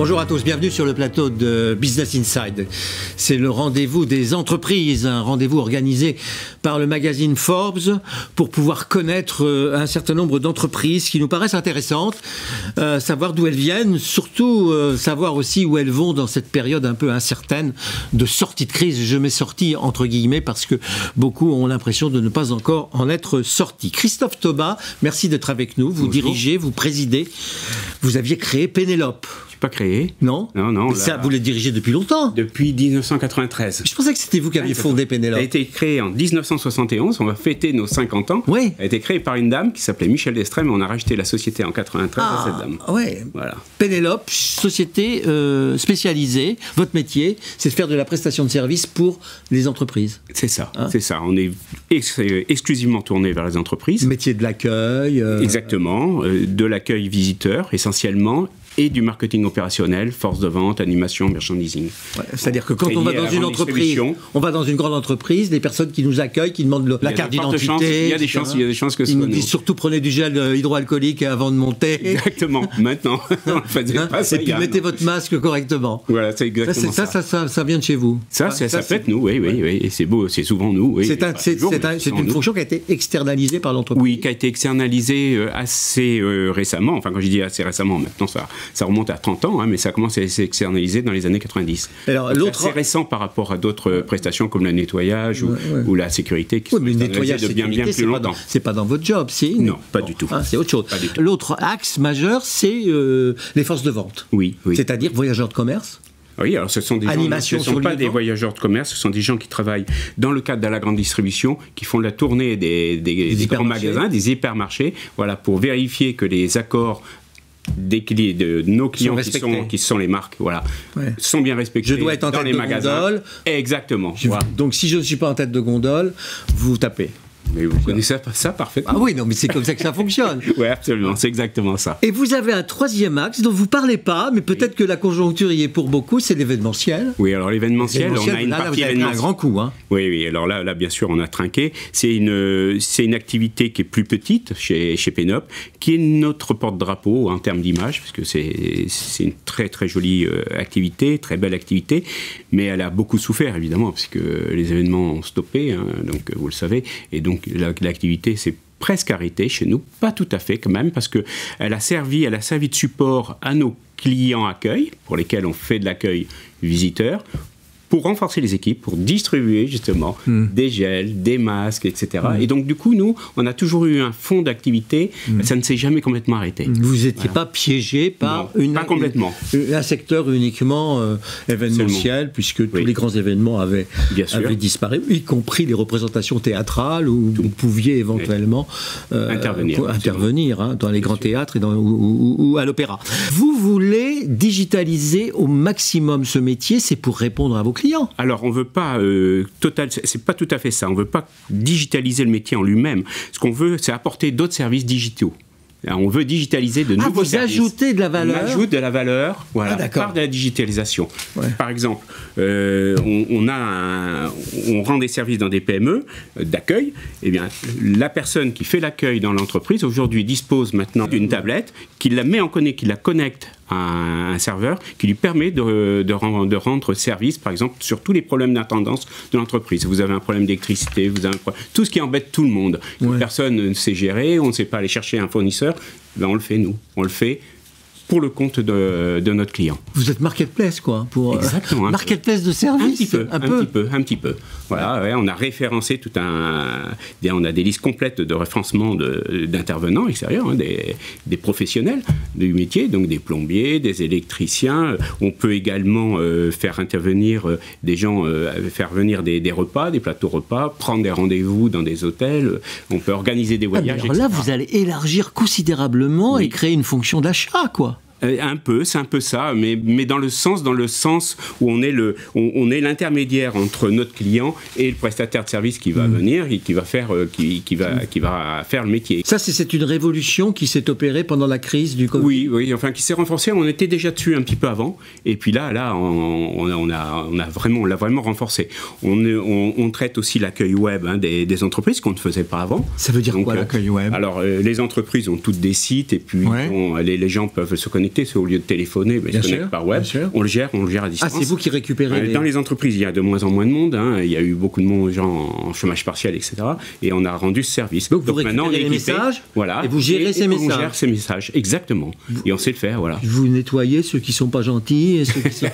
Bonjour à tous, bienvenue sur le plateau de Business Inside. C'est le rendez-vous des entreprises, un rendez-vous organisé par le magazine Forbes pour pouvoir connaître un certain nombre d'entreprises qui nous paraissent intéressantes, savoir d'où elles viennent, surtout savoir aussi où elles vont dans cette période un peu incertaine de sortie de crise. Je mets sortie entre guillemets parce que beaucoup ont l'impression de ne pas encore en être sortis. Christophe Thomas, merci d'être avec nous. Vous dirigez, vous présidez, vous aviez créé Pénélope. Pas créé. Non. Non. Ça, vous l'avez dirigé depuis longtemps. Depuis 1993. Je pensais que c'était vous qui aviez fondé Pénélope. Ça a été créé en 1971, on va fêter nos 50 ans. Oui. Ça a été créé par une dame qui s'appelait Michel Destrem et on a racheté la société en 93 à cette dame. Ouais. Voilà. Pénélope, société spécialisée. Votre métier, c'est de faire de la prestation de services pour les entreprises. C'est ça, c'est ça. On est exclusivement tourné vers les entreprises. Métier de l'accueil. Exactement. De l'accueil visiteur, essentiellement. Et du marketing opérationnel, force de vente, animation, merchandising. Ouais, c'est-à-dire que quand on va dans une entreprise, on va dans une grande entreprise, les personnes qui nous accueillent, qui demandent la carte d'identité. Il y a des chances que ce soit nous. Ils nous disent surtout prenez du gel hydroalcoolique avant de monter. Exactement. Maintenant, on faisait pas ça. Et puis mettez votre masque correctement. Voilà, c'est exactement ça. Ça vient de chez vous. Ça peut être nous, oui. Et c'est beau, c'est souvent nous. Oui. C'est une fonction qui a été externalisée par l'entreprise. Oui, qui a été externalisée assez récemment. Enfin, quand je dis assez récemment, maintenant ça remonte à 30 ans, mais ça a commencé à s'externaliser dans les années 90. Alors, c'est récent par rapport à d'autres prestations comme le nettoyage ou la sécurité qui sont externalisées de bien plus longtemps. C'est pas dans votre job, Non, pas du tout. C'est autre chose. L'autre axe majeur, c'est les forces de vente. Oui. C'est-à-dire voyageurs de commerce. Oui, alors ce sont des gens, ce ne sont pas des voyageurs de commerce, ce sont des gens qui travaillent dans le cadre de la grande distribution, qui font la tournée des grands magasins, des hypermarchés, voilà, pour vérifier que les accords de nos clients qui sont les marques, sont bien respectés. Je dois être en tête de gondole. Exactement. Donc si je ne suis pas en tête de gondole, vous tapez. Mais vous connaissez ça parfaitement. Ah oui, non, mais c'est comme ça que ça fonctionne. Oui, absolument, c'est exactement ça. Et vous avez un troisième axe dont vous ne parlez pas, mais peut-être que la conjoncture y est pour beaucoup, c'est l'événementiel. Oui, alors l'événementiel, on a une partie événementielle. Un grand coup. Oui, alors là, bien sûr, on a trinqué. C'est une activité qui est plus petite chez Pénélope, qui est notre porte-drapeau en termes d'image, parce que c'est une très très jolie activité, très belle activité, mais elle a beaucoup souffert, évidemment, parce que les événements ont stoppé, donc vous le savez, et donc l'activité s'est presque arrêtée chez nous, pas tout à fait quand même, parce qu'elle a servi de support à nos clients accueil, pour lesquels on fait de l'accueil visiteur, pour renforcer les équipes, pour distribuer justement des gels, des masques, etc. Et donc du coup, nous, on a toujours eu un fond d'activité, ça ne s'est jamais complètement arrêté. Vous n'étiez pas piégé par pas complètement. Un secteur uniquement événementiel, puisque tous les grands événements avaient disparu, y compris les représentations théâtrales, où vous pouviez éventuellement intervenir dans les grands théâtres et ou à l'opéra. Vous voulez digitaliser au maximum ce métier, c'est pour répondre à vos clients. Alors, on veut pas c'est pas tout à fait ça. On veut pas digitaliser le métier en lui-même. Ce qu'on veut, c'est apporter d'autres services digitaux. Alors, on veut digitaliser de nouveaux services. Vous ajoutez de la valeur. On ajoute de la valeur, par de la digitalisation. Ouais. Par exemple, on rend des services dans des PME d'accueil. Eh bien, la personne qui fait l'accueil dans l'entreprise aujourd'hui dispose maintenant d'une tablette qui la connecte à un serveur qui lui permet de rendre service, par exemple, sur tous les problèmes d'intendance de l'entreprise. Vous avez un problème d'électricité, tout ce qui embête tout le monde. Personne ne sait gérer, on ne sait pas aller chercher un fournisseur. Ben on le fait, nous. On le fait pour le compte de notre client. Vous êtes marketplace, quoi. Exactement. Marketplace de service. Un petit peu. Voilà, on a référencé on a des listes complètes de référencement d'intervenants extérieurs, des professionnels du métier, donc des plombiers, des électriciens. On peut également faire intervenir des gens, faire venir des repas, des plateaux repas, prendre des rendez-vous dans des hôtels. On peut organiser des voyages. Alors là, vous allez élargir considérablement et créer une fonction d'achat, quoi. C'est un peu ça, mais dans le sens où on est l'intermédiaire entre notre client et le prestataire de service qui va venir et qui va faire le métier. Ça, c'est une révolution qui s'est opérée pendant la crise du Covid. Oui, enfin qui s'est renforcée. On était déjà dessus un petit peu avant, et puis là, on l'a vraiment renforcé. On traite aussi l'accueil web des entreprises qu'on ne faisait pas avant. Ça veut dire quoi l'accueil web? Alors les entreprises ont toutes des sites et puis les gens peuvent se connecter connecter, au lieu de téléphoner, mais se connectent par web. On le gère à distance. Ah, c'est vous qui récupérez Dans les entreprises, il y a de moins en moins de monde. Il y a eu beaucoup de gens en chômage partiel, etc. Et on a rendu ce service. Donc vous maintenant, on est les messages, et vous gérez ces messages. On gère ces messages, exactement. Et on sait le faire, voilà. Vous nettoyez ceux qui ne sont pas gentils et ceux qui sont...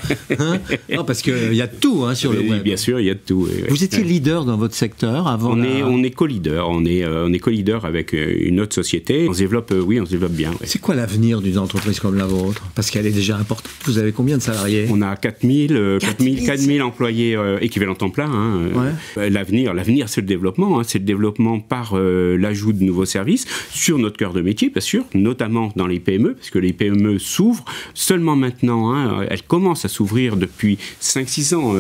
Non, parce qu'il y a de tout sur le web. Oui, bien sûr, il y a de tout. Vous étiez leader dans votre secteur avant On est co-leader. On est co-leader avec une autre société. On se développe bien. Ouais. C'est quoi l'avenir d'une entreprise comme la vôtre? Parce qu'elle est déjà importante. Vous avez combien de salariés? On a 4000 employés équivalents temps plein. L'avenir, c'est le développement. C'est le développement par l'ajout de nouveaux services sur notre cœur de métier, bien sûr, notamment dans les PME, parce que les PME s'ouvrent seulement maintenant. Elles commencent à s'ouvrir depuis 5-6 ans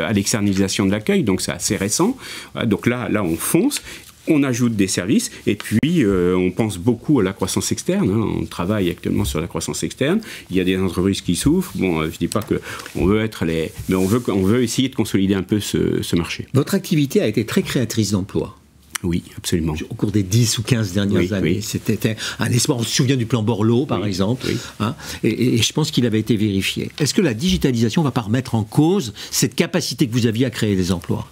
à l'externalisation de l'accueil, donc c'est assez récent. Donc là, on fonce. On ajoute des services et puis on pense beaucoup à la croissance externe. On travaille actuellement sur la croissance externe. Il y a des entreprises qui souffrent. Bon, je ne dis pas qu'on veut être mais on veut essayer de consolider un peu ce marché. Votre activité a été très créatrice d'emplois. Oui, absolument. Au cours des 10 ou 15 dernières années. Oui. C'était un espoir. On se souvient du plan Borloo, par exemple. Oui. Et je pense qu'il avait été vérifié. Est-ce que la digitalisation ne va pas remettre en cause cette capacité que vous aviez à créer des emplois ?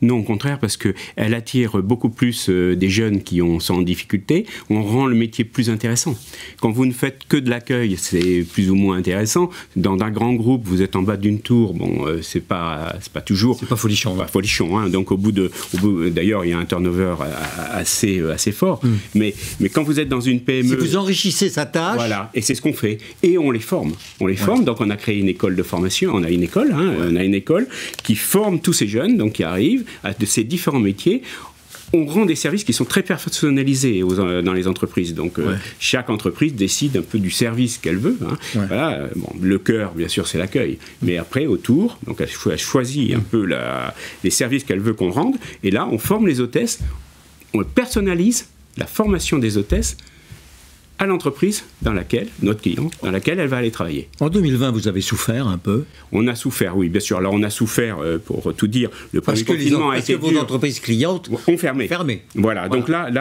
Non, au contraire, parce qu'elle attire beaucoup plus des jeunes qui sont en difficulté. On rend le métier plus intéressant. Quand vous ne faites que de l'accueil, c'est plus ou moins intéressant. Dans un grand groupe, vous êtes en bas d'une tour. Bon, c'est pas toujours. C'est pas folichon. Pas folichon. Donc au bout d'ailleurs, il y a un turnover assez fort. Mais quand vous êtes dans une PME, si vous enrichissez sa tâche. Voilà, et c'est ce qu'on fait. Et on les forme. Forme. Donc on a créé une école de formation. On a une école. On a une école qui forme tous ces jeunes, donc qui arrivent de ces différents métiers. On rend des services qui sont très personnalisés dans les entreprises. Donc, chaque entreprise décide un peu du service qu'elle veut. Voilà. Bon, le cœur, bien sûr, c'est l'accueil. Mais après, autour, donc elle choisit un peu les services qu'elle veut qu'on rende. Et là, on forme les hôtesses. On personnalise la formation des hôtesses à l'entreprise notre client, dans laquelle elle va aller travailler. En 2020, vous avez souffert un peu? On a souffert, oui, bien sûr. Alors, on a souffert, pour tout dire, le premier confinement a été dur. Parce que vos entreprises clientes ont fermé. Voilà, donc là,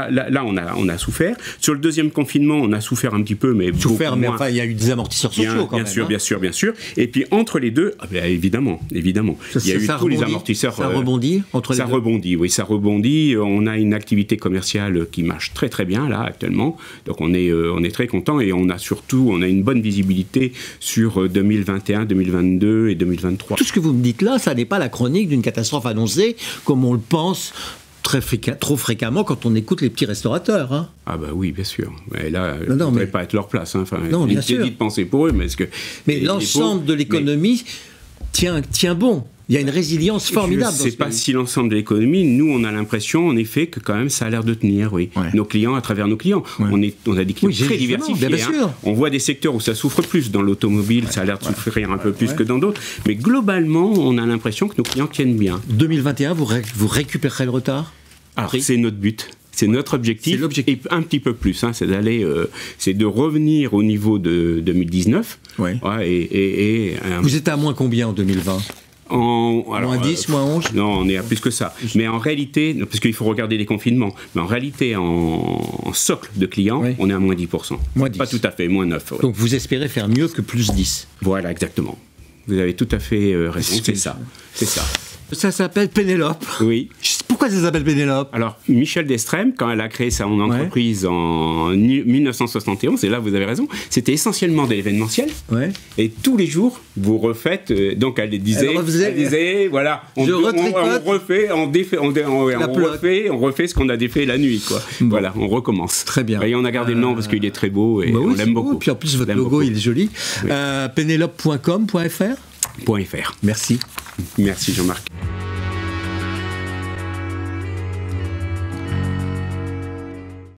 on a souffert. Sur le deuxième confinement, on a souffert un petit peu, mais souffert, mais enfin, il y a eu des amortisseurs sociaux quand même. Bien sûr. Et puis, entre les deux, évidemment. Il y a eu tous les amortisseurs. Ça rebondit entre les deux? Ça rebondit, oui, ça rebondit. On a une activité commerciale qui marche très, très bien, là, actuellement. Donc, on est très content et on a une bonne visibilité sur 2021, 2022 et 2023. Tout ce que vous me dites là, ça n'est pas la chronique d'une catastrophe annoncée comme on le pense trop fréquemment quand on écoute les petits restaurateurs. Ah bah oui, bien sûr. Mais là, ça ne devrait pas être leur place. Non, bien sûr. C'est dit de penser pour eux, mais l'ensemble de l'économie tient bon. Il y a une résilience formidable. Je ne sais pas si l'ensemble de l'économie, nous, on a l'impression, en effet, que quand même, ça a l'air de tenir, oui. Ouais. Nos clients, à travers nos clients. Ouais. On a des clients très diversifiés. Bien sûr. On voit des secteurs où ça souffre plus. Dans l'automobile, ça a l'air de souffrir un peu plus que dans d'autres. Mais globalement, on a l'impression que nos clients tiennent bien. 2021, vous récupérerez le retard? Alors, c'est notre but. C'est notre objectif, et un petit peu plus, c'est de revenir au niveau de 2019. Ouais. Vous êtes à moins combien en 2020? Moins 10, moins 11? Non, on est à plus que ça. Mais en réalité, parce qu'il faut regarder les confinements, mais en réalité, en socle de clients, on est à moins 10%. Moins 10. Pas tout à fait, moins 9. Ouais. Donc vous espérez faire mieux que plus 10? Voilà, exactement. Vous avez tout à fait raison, c'est ça. Ça s'appelle Pénélope. Oui. Pourquoi ça s'appelle Pénélope? Alors, Michel Destrem, quand elle a créé son entreprise en 1971, et là vous avez raison, c'était essentiellement de l'événementiel. Ouais. Et tous les jours, vous refaites. Donc elle disait, voilà, on refait, on refait ce qu'on a défait la nuit, quoi. Bon. Voilà, on recommence. Très bien. Et on a gardé le nom parce qu'il est très beau et on l'aime beaucoup. Puis en plus, votre logo, il est joli. Oui. Pénélope.com.fr. .fr. Merci. Merci Jean-Marc.